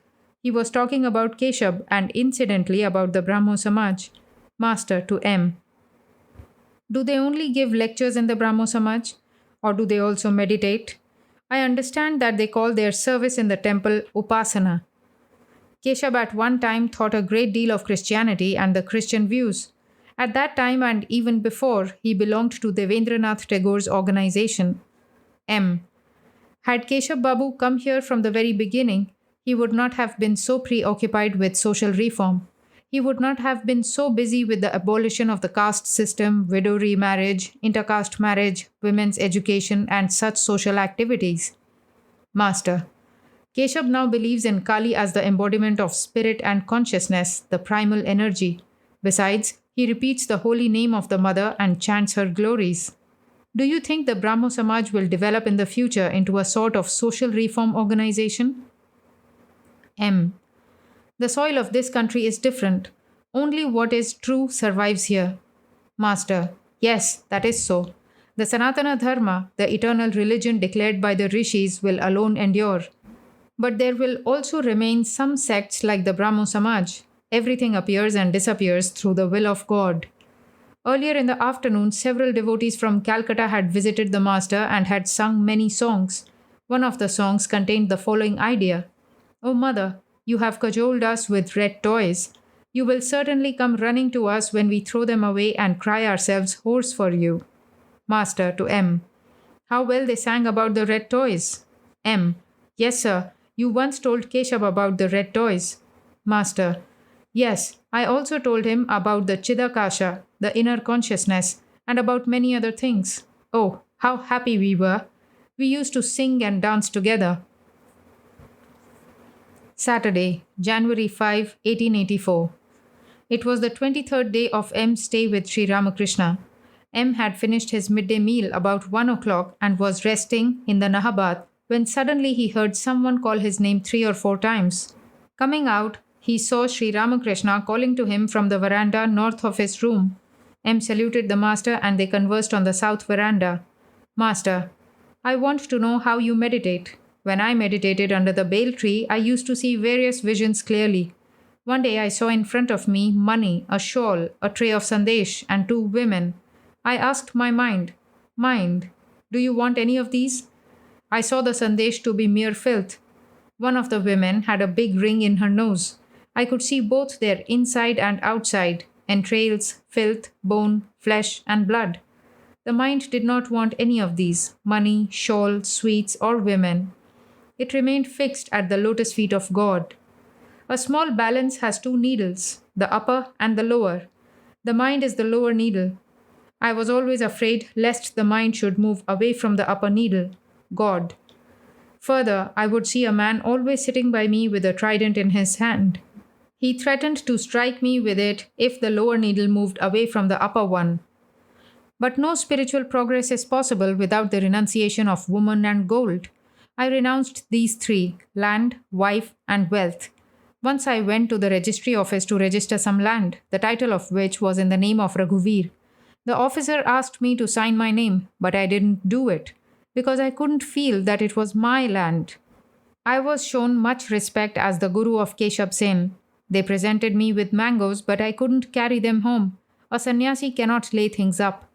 He was talking about Keshab and incidentally about the Brahmo Samaj. Master to M. Do they only give lectures in the Brahmo Samaj? Or do they also meditate? I understand that they call their service in the temple Upasana. Keshab at one time thought a great deal of Christianity and the Christian views. At that time and even before, he belonged to Devendranath Tagore's organization. M. Had Keshab Babu come here from the very beginning, he would not have been so preoccupied with social reform. He would not have been so busy with the abolition of the caste system, widow remarriage, intercaste marriage, women's education, and such social activities. Master. Keshab now believes in Kali as the embodiment of spirit and consciousness, the primal energy. Besides, he repeats the holy name of the mother and chants her glories. Do you think the Brahmo Samaj will develop in the future into a sort of social reform organization? M. The soil of this country is different. Only what is true survives here. Master. Yes, that is so. The Sanatana Dharma, the eternal religion declared by the rishis, will alone endure. But there will also remain some sects like the Brahmo Samaj. Everything appears and disappears through the will of God. Earlier in the afternoon, several devotees from Calcutta had visited the Master and had sung many songs. One of the songs contained the following idea: "O Mother, you have cajoled us with red toys. You will certainly come running to us when we throw them away and cry ourselves hoarse for you." Master to M. How well they sang about the red toys. M. Yes, sir. You once told Keshab about the red toys. Master. Yes, I also told him about the Chidakasha, the inner consciousness, and about many other things. Oh, how happy we were. We used to sing and dance together. Saturday, January 5, 1884. It was the 23rd day of M's stay with Sri Ramakrishna. M had finished his midday meal about 1 o'clock and was resting in the Nahabad when suddenly he heard someone call his name 3 or 4 times. Coming out, he saw Sri Ramakrishna calling to him from the veranda north of his room. M saluted the Master and they conversed on the south veranda. Master, I want to know how you meditate. When I meditated under the bael tree, I used to see various visions clearly. One day I saw in front of me money, a shawl, a tray of sandesh, and 2 women. I asked my mind, Mind, do you want any of these? I saw the sandesh to be mere filth. One of the women had a big ring in her nose. I could see both their inside and outside, entrails, filth, bone, flesh, and blood. The mind did not want any of these, money, shawl, sweets, or women. It remained fixed at the lotus feet of God. A small balance has 2 needles, the upper and the lower. The mind is the lower needle. I was always afraid lest the mind should move away from the upper needle, God. Further, I would see a man always sitting by me with a trident in his hand. He threatened to strike me with it if the lower needle moved away from the upper one. But no spiritual progress is possible without the renunciation of woman and gold. I renounced these 3, land, wife, and wealth. Once I went to the registry office to register some land, the title of which was in the name of Raghuveer. The officer asked me to sign my name, but I didn't do it, because I couldn't feel that it was my land. I was shown much respect as the guru of Keshab Sen. They presented me with mangoes, but I couldn't carry them home. A sannyasi cannot lay things up.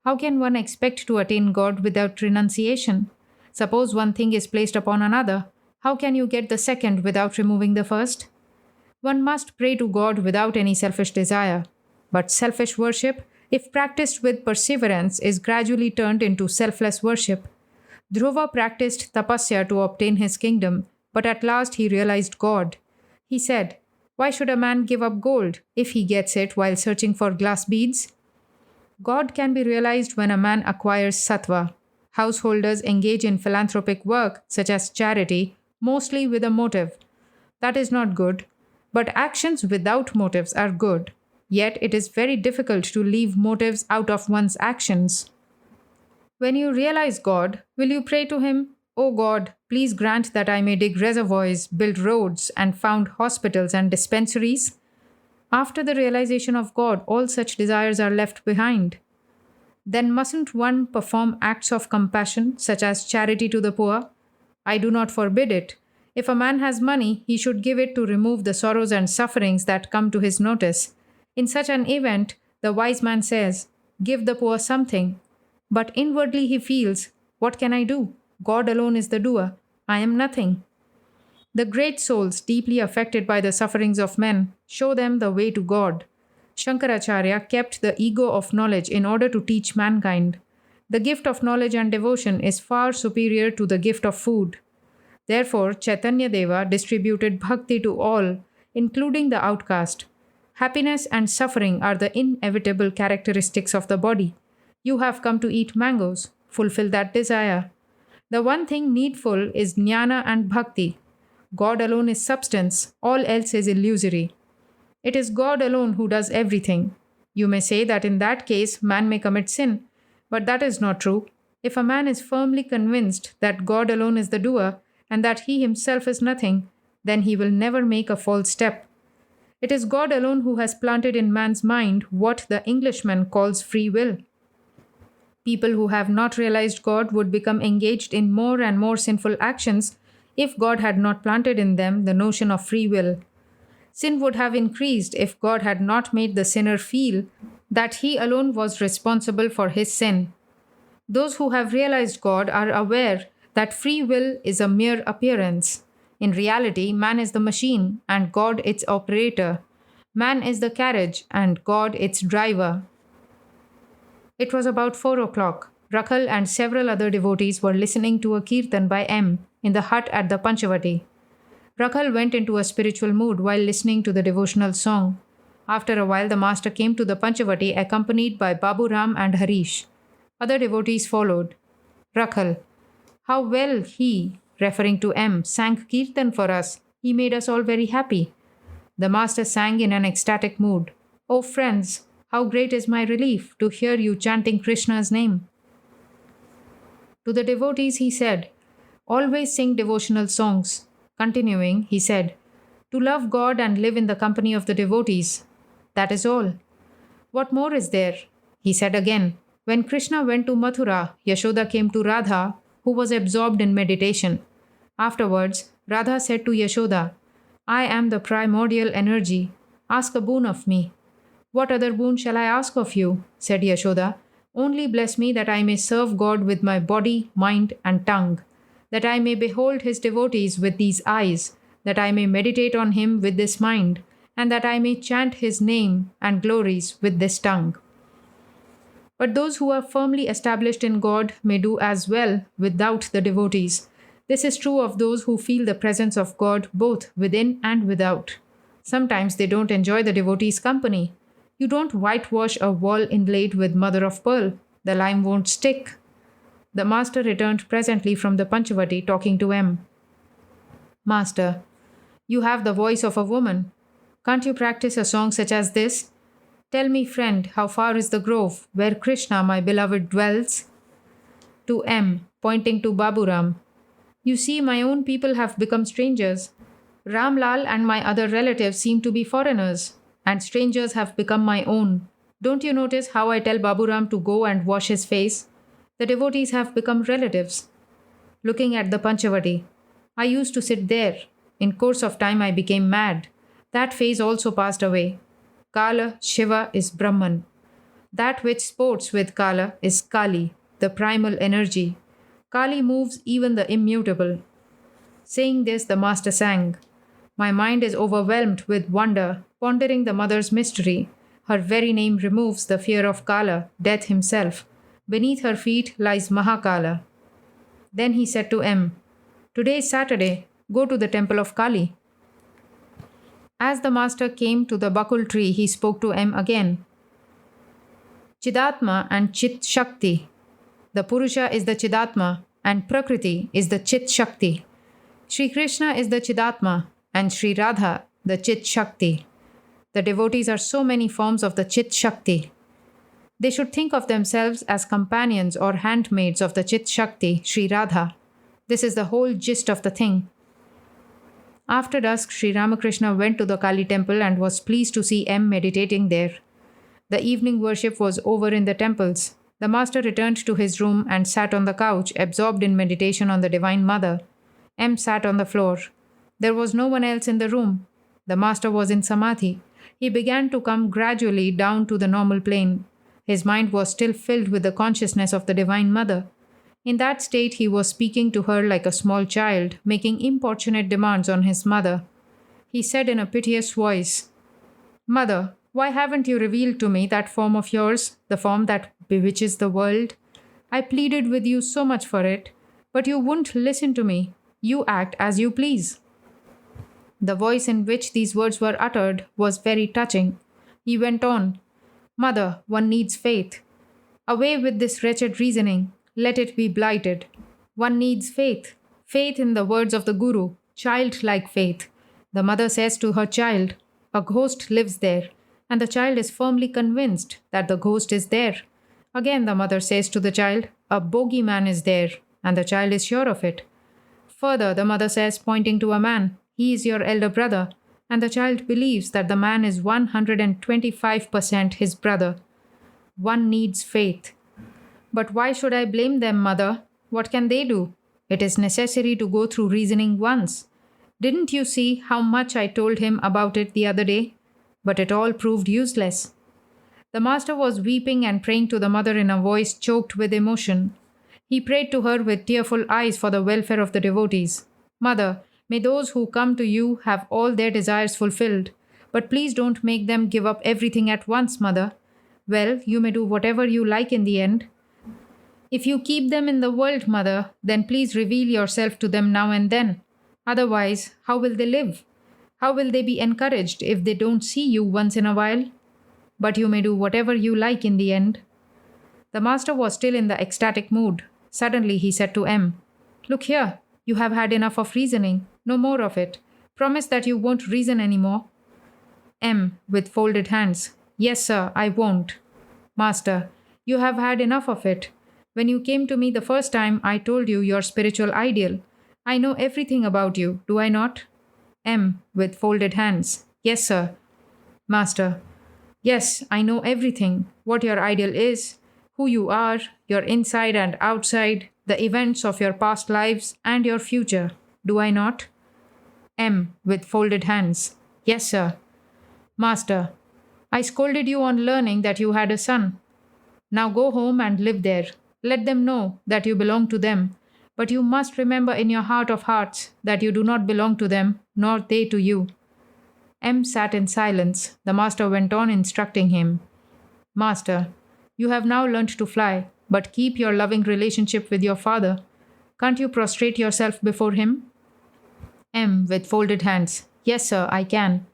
How can one expect to attain God without renunciation? Suppose one thing is placed upon another. How can you get the second without removing the first? One must pray to God without any selfish desire. But selfish worship, if practiced with perseverance, is gradually turned into selfless worship. Dhruva practiced tapasya to obtain his kingdom, but at last he realized God. He said, "Why should a man give up gold if he gets it while searching for glass beads?" God can be realized when a man acquires sattva. Householders engage in philanthropic work, such as charity, mostly with a motive. That is not good. But actions without motives are good. Yet it is very difficult to leave motives out of one's actions. When you realize God, will you pray to Him, "O God, please grant that I may dig reservoirs, build roads, and found hospitals and dispensaries"? After the realization of God, all such desires are left behind. Then mustn't one perform acts of compassion, such as charity to the poor? I do not forbid it. If a man has money, he should give it to remove the sorrows and sufferings that come to his notice. In such an event, the wise man says, "Give the poor something." But inwardly he feels, "What can I do? God alone is the doer. I am nothing." The great souls, deeply affected by the sufferings of men, show them the way to God. Shankaracharya kept the ego of knowledge in order to teach mankind. The gift of knowledge and devotion is far superior to the gift of food. Therefore, Chaitanya Deva distributed bhakti to all, including the outcast. Happiness and suffering are the inevitable characteristics of the body. You have come to eat mangoes. Fulfill that desire. The one thing needful is jnana and bhakti. God alone is substance, all else is illusory. It is God alone who does everything. You may say that in that case man may commit sin, but that is not true. If a man is firmly convinced that God alone is the doer and that he himself is nothing, then he will never make a false step. It is God alone who has planted in man's mind what the Englishman calls free will. People who have not realized God would become engaged in more and more sinful actions if God had not planted in them the notion of free will. Sin would have increased if God had not made the sinner feel that he alone was responsible for his sin. Those who have realized God are aware that free will is a mere appearance. In reality, man is the machine and God its operator. Man is the carriage and God its driver. It was about 4 o'clock. Rakhal and several other devotees were listening to a kirtan by M in the hut at the Panchavati. Rakhal went into a spiritual mood while listening to the devotional song. After a while, the master came to the Panchavati accompanied by Babu Ram and Harish. Other devotees followed. Rakhal, how well he, referring to M, sang kirtan for us. He made us all very happy. The master sang in an ecstatic mood. Oh friends, how great is my relief to hear you chanting Krishna's name. To the devotees he said, always sing devotional songs. Continuing, he said, to love God and live in the company of the devotees. That is all. What more is there? He said again, when Krishna went to Mathura, Yashoda came to Radha, who was absorbed in meditation. Afterwards, Radha said to Yashoda, I am the primordial energy. Ask a boon of me. What other boon shall I ask of you? Said Yashoda. Only bless me that I may serve God with my body, mind, and tongue, that I may behold his devotees with these eyes, that I may meditate on him with this mind, and that I may chant his name and glories with this tongue. But those who are firmly established in God may do as well without the devotees. This is true of those who feel the presence of God both within and without. Sometimes they don't enjoy the devotees' company. You don't whitewash a wall inlaid with mother of pearl. The lime won't stick. The master returned presently from the Panchavati talking to M. Master, you have the voice of a woman. Can't you practice a song such as this? Tell me, friend, how far is the grove where Krishna, my beloved, dwells? To M, pointing to Baburam. You see, my own people have become strangers. Ramlal and my other relatives seem to be foreigners, and strangers have become my own. Don't you notice how I tell Baburam to go and wash his face? The devotees have become relatives. Looking at the Panchavati, I used to sit there. In course of time I became mad. That phase also passed away. Kala, Shiva is Brahman. That which sports with Kala is Kali, the primal energy. Kali moves even the immutable. Saying this, the master sang, my mind is overwhelmed with wonder, pondering the mother's mystery. Her very name removes the fear of Kala, death himself. Beneath her feet lies Mahakala. Then he said to M, today is Saturday, go to the temple of Kali. As the master came to the bakul tree, he spoke to M again. Chidatma and Chit Shakti. The Purusha is the Chidatma and Prakriti is the Chit Shakti. Sri Krishna is the Chidatma and Sri Radha the Chit Shakti. The devotees are so many forms of the Chit Shakti. They should think of themselves as companions or handmaids of the Chit Shakti, Sri Radha. This is the whole gist of the thing. After dusk, Sri Ramakrishna went to the Kali temple and was pleased to see M meditating there. The evening worship was over in the temples. The master returned to his room and sat on the couch, absorbed in meditation on the Divine Mother. M sat on the floor. There was no one else in the room. The master was in samadhi. He began to come gradually down to the normal plane. His mind was still filled with the consciousness of the Divine Mother. In that state, he was speaking to her like a small child, making importunate demands on his mother. He said in a piteous voice, "Mother, why haven't you revealed to me that form of yours, the form that bewitches the world? I pleaded with you so much for it, but you wouldn't listen to me. You act as you please." The voice in which these words were uttered was very touching. He went on, "Mother, one needs faith. Away with this wretched reasoning. Let it be blighted. One needs faith. Faith in the words of the Guru, childlike faith. The mother says to her child, 'A ghost lives there,' and the child is firmly convinced that the ghost is there. Again, the mother says to the child, 'A bogeyman is there,' and the child is sure of it. Further, the mother says, pointing to a man, 'He is your elder brother,' and the child believes that the man is 125% his brother. One needs faith. But why should I blame them, mother? What can they do? It is necessary to go through reasoning once. Didn't you see how much I told him about it the other day? But it all proved useless." The master was weeping and praying to the mother in a voice choked with emotion. He prayed to her with tearful eyes for the welfare of the devotees. "Mother, may those who come to you have all their desires fulfilled. But please don't make them give up everything at once, mother. Well, you may do whatever you like in the end. If you keep them in the world, mother, then please reveal yourself to them now and then. Otherwise, how will they live? How will they be encouraged if they don't see you once in a while? But you may do whatever you like in the end." The master was still in the ecstatic mood. Suddenly he said to M, "Look here, you have had enough of reasoning. No more of it. Promise that you won't reason any more." M, with folded hands, "Yes, sir, I won't." Master, "You have had enough of it. When you came to me the first time, I told you your spiritual ideal. I know everything about you, do I not?" M, with folded hands, "Yes, sir." Master, "Yes, I know everything. What your ideal is, who you are, your inside and outside, the events of your past lives and your future. Do I not?" M, with folded hands, "Yes, sir." Master, "I scolded you on learning that you had a son. Now go home and live there. Let them know that you belong to them. But you must remember in your heart of hearts that you do not belong to them, nor they to you." M sat in silence. The master went on instructing him. "Master, you have now learnt to fly, but keep your loving relationship with your father. Can't you prostrate yourself before him?" M, with folded hands, "Yes, sir, I can."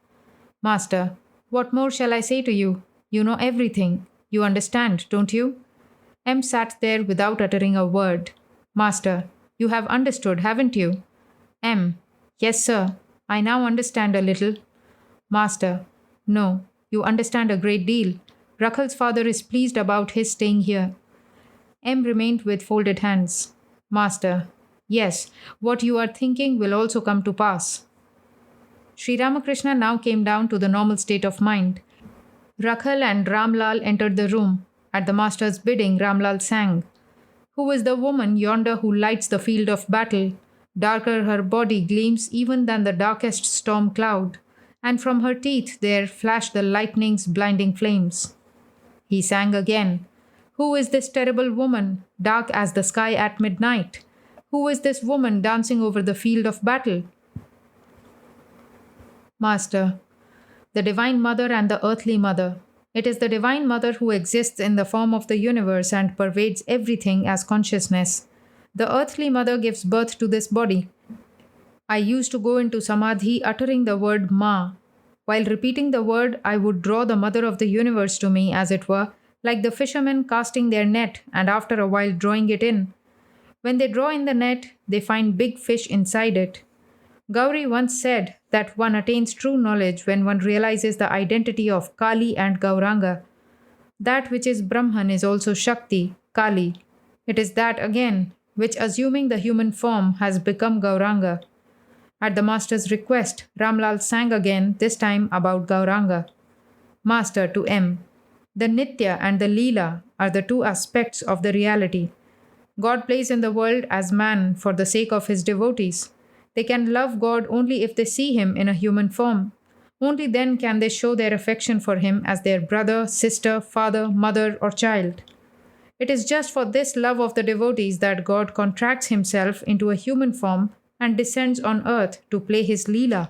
Master, "What more shall I say to you? You know everything. You understand, don't you?" M sat there without uttering a word. Master, "You have understood, haven't you?" M, "Yes, sir. I now understand a little." Master, "No, you understand a great deal. Rakhal's father is pleased about his staying here." M remained with folded hands. Master, "Yes, what you are thinking will also come to pass." Sri Ramakrishna now came down to the normal state of mind. Rakhal and Ramlal entered the room. At the master's bidding, Ramlal sang, "Who is the woman yonder who lights the field of battle? Darker her body gleams even than the darkest storm cloud, and from her teeth there flash the lightning's blinding flames." He sang again, "Who is this terrible woman, dark as the sky at midnight? Who is this woman dancing over the field of battle?" Master, "The Divine Mother and the Earthly Mother. It is the Divine Mother who exists in the form of the universe and pervades everything as consciousness. The Earthly Mother gives birth to this body. I used to go into Samadhi uttering the word Ma. While repeating the word, I would draw the Mother of the universe to me, as it were, like the fishermen casting their net and after a while drawing it in. When they draw in the net, they find big fish inside it. Gauri once said that one attains true knowledge when one realizes the identity of Kali and Gauranga. That which is Brahman is also Shakti, Kali. It is that again, which assuming the human form has become Gauranga." At the master's request, Ramlal sang again, this time about Gauranga. Master to M, "The Nitya and the Leela are the two aspects of the reality. God plays in the world as man for the sake of his devotees. They can love God only if they see him in a human form. Only then can they show their affection for him as their brother, sister, father, mother, or child. It is just for this love of the devotees that God contracts himself into a human form and descends on earth to play his Leela.